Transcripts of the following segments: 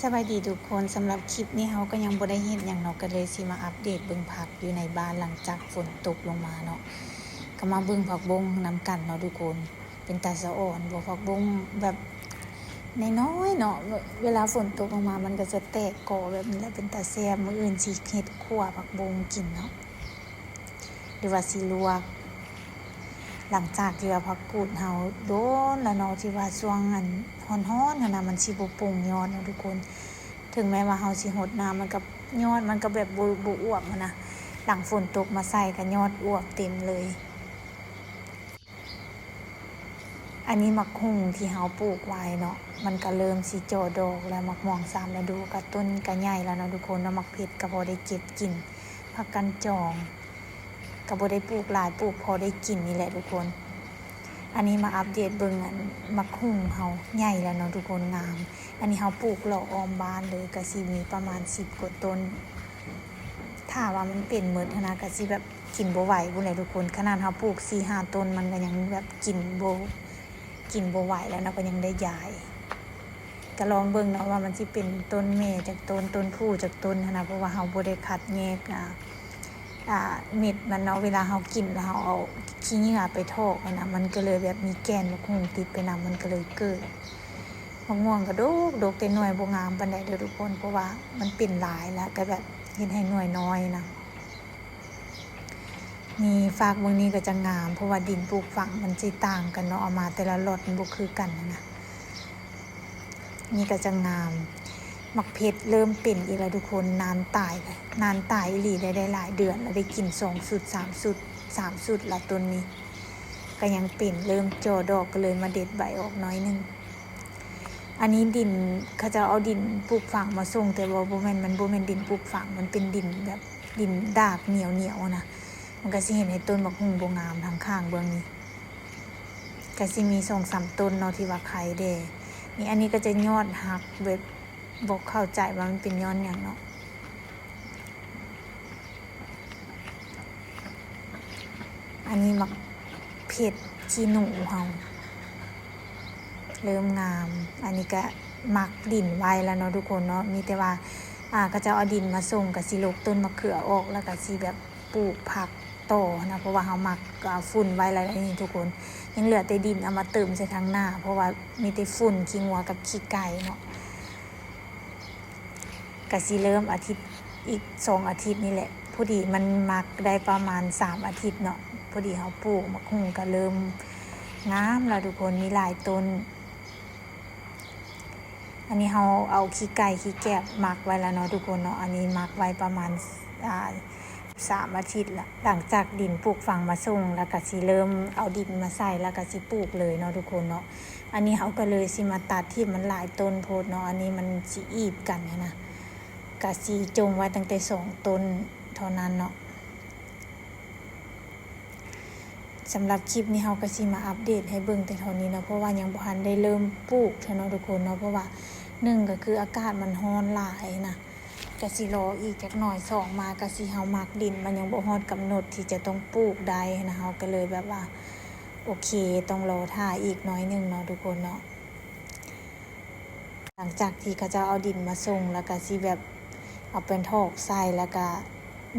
สวัสดีทุกคนสำหรับคลิปนี้เราก็ยังบ่ได้เห็นอย่างเนาะก็เลยสิมาอัปเดตเบิ่งผักอยู่ในบ้านหลังจากฝนตกลงมาเนาะก็มาเบิ่งผักบงนํกันเนาะทุกคนเป็นตาสะอ่อนบ่ผักบงแบบน้อยๆเนาะเวลาฝนตกลงมามันก็จะแตกกอแบบนี้แหละเป็นตาแซ่บมื้ออื่นสิเฮ็ดคั่วผักบงกินเนาะหรือว่าสิลวกหลังจากที่ว่าผักกูดเฮาโดนแล้วเนาะที่ว่าช่วงอันร้อนๆนั่นน่ะมันสิบ่ปรุงยอดเนาะทุกคนถึงแม้ว่าเฮาสิหดน้ำมันกับยอดมันก็แบบบ่อวบนะหลังฝนตกมาใส่ก็ยอดอวบเต็มเลยอันนี้มักหุ่งที่เฮาปลูกไว้เนาะมันก็เริ่มสิจ่อดอกแล้วมักม่วง3ฤดูก็ต้นก็ใหญ่แล้วเนาะทุกคนแล้วมักเผ็ดก็พอได้เก็บกินผักกันจองก็บ่ได้ปลูกหลายปลูกพอได้กินนี่แหละทุกคนอันนี้มาอัปเดตเบิ่งอันมักหุ่งเฮาใหญ่แล้วเนาะทุกคนงามอันนี้เฮาปลูกเลาะอ้อมบ้านเลยก็สิมีประมาณ10กว่าต้นถ้าว่ามันเป็นหมดนะก็สิแบบกินบ่ไหวพุ่นแหละทุกคนขนาดเฮาปลูก 4-5 ต้นมันก็ยังแบบกินบ่ไหวแล้วเนาะก็ยังได้ย้ายก็ลองเบิ่งเนาะว่ามันสิเป็นต้นแม่จากต้นผู้จากต้นนะเพราะว่าเฮาบ่ได้คัดแยกเม็ดมันเนาะเวลาเฮากินแล้วเฮาเอาขี้เหงื่อไปทอกนะมันก็เลยแบบมีแกนมะม่วงติดไปนำมันก็เลยเกิดมะม่วงก็ดกแต่หน่วยบ่งามปานใดเด้อทุกคนเพราะว่ามันเป็นหลายแล้วก็แบบเฮ็ดให้หน่วยน้อยนะนี่ฝากเบิ่งนี้ก็จะงามเพราะว่าดินปลูกฝังมันสิต่างกันเนาะเอามาแต่ละล็อตมันบ่คือกันนะนี่ก็จะงามมักเพชรเริ่มเป็นอีกแล้วทุกคนนานตายอีหลีได้หลายเดือนแล้วได้กิน2สุด3สุดละต้นนี้ก็ยังเป็นเริ่มจ่อดอกก็เลยมาเด็ดใบออกน้อยนึงอันนี้ดินเขาจะเอาดินปลูกฝังมาส่งแต่ว่าบ่แม่นดินปลูกฝังมันเป็นดินแบบดินดากเหนียวนะมันก็สิเห็นให้ต้นบักหุ่งบ่งามทางข้างเบื้องนี้ก็สิมี 2-3 ต้นเนาะที่ว่าไข่แดนี่อันนี้ก็จะยอดหักแบบบ่เข้าใจว่ามันเป็นยอดหยังเนาะอันนี้มักเผ็ดขี้หนูเฮาเริ่มงามอันนี้ก็มักดินไว้แล้วเนาะทุกคนเนาะมีแต่ว่าก็จะเอาดินมาส่งก็สิลกต้นมะเขือออกแล้วก็สิแบบปลูกผักต่อนะเพราะว่าเฮามักฝุ่นไว้แล้วนี่ทุกคนยังเหลือแต่ดินเอามาเติมใส่ทางหน้าเพราะว่ามีแต่ฝุ่นขี้งัวกับขี้ไก่เนาะก็สิเริ่มอาทิตย์อีก2อาทิตย์นี่แหละพอดีมันมักได้ประมาณ3อาทิตย์เนาะพอดีเฮาปลูกมะหุ่งก็เริ่มงามแล้วทุกคนมีหลายต้นอันนี้เฮาเอาขี้ไก่ขี้แกะมักไว้แล้วเนาะทุกคนเนาะอันนี้มักไว้ประมาณ3อาทิตย์ละหลังจากดินปลูกฝังมาส่งแล้วก็สิเริ่มเอาดินมาใส่แล้วก็สิปลูกเลยเนาะทุกคนเนาะอันนี้เฮาก็เลยสิมาตัดที่มันหลายต้นโพดเนาะอันนี้มันสิอีบกันนะก็สิจงไว้ตั้งแต่2ต้นเท่านั้นเนาะสำหรับคลิปนี้เฮาก็สิมาอัปเดตให้เบิ่งแต่เท่านี้เนาะเพราะว่ายังบ่ทันได้เริ่มปลูกเนาะทุกคนเนาะเพราะว่า1ก็คืออากาศมันร้อนหลายนะก็สิรออีกจักหน่อย2มาก็สิเฮามักดินมันยังบ่ฮอดกำหนดที่จะต้องปลูกได้นะเฮาก็เลยแบบว่าโอเคต้องรอท่าอีกน้อยนึงเนาะทุกคนเนาะหลังจากที่เขาจะเอาดินมาส่งแล้วก็สิแบบเอาเป็นทอกใส่แล้วก็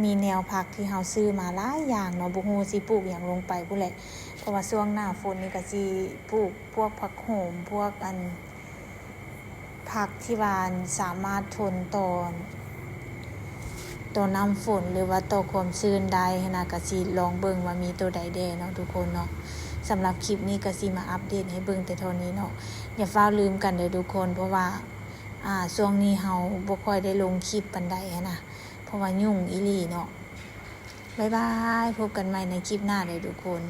มีแนวผักที่เฮาซื้อมาหลายอย่างเนาะบ่ฮู้สิปลูกหยังลงไปพุ่นแหละเพราะว่าช่วงหน้าฝนนี่ก็สิปลูกพวกผักโหมพวกผักที่ว่าสามารถทนต่อน้ำฝนหรือว่าต่อความชื้นได้นะก็สิลองเบิ่งว่ามีตัวใดแด่เนาะทุกคนเนาะสำหรับคลิปนี้ก็สิมาอัปเดตให้เบิ่งแต่เท่านี้เนาะอย่าฟ้าวลืมกันเด้อทุกคนเพราะว่าช่วงนี้เฮาบ่ค่อยได้ลงคลิปปานใดนะเพราะว่ายุ่งอีหลีเนาะบ๊ายบายพบกันใหม่ในคลิปหน้าเลยทุกคน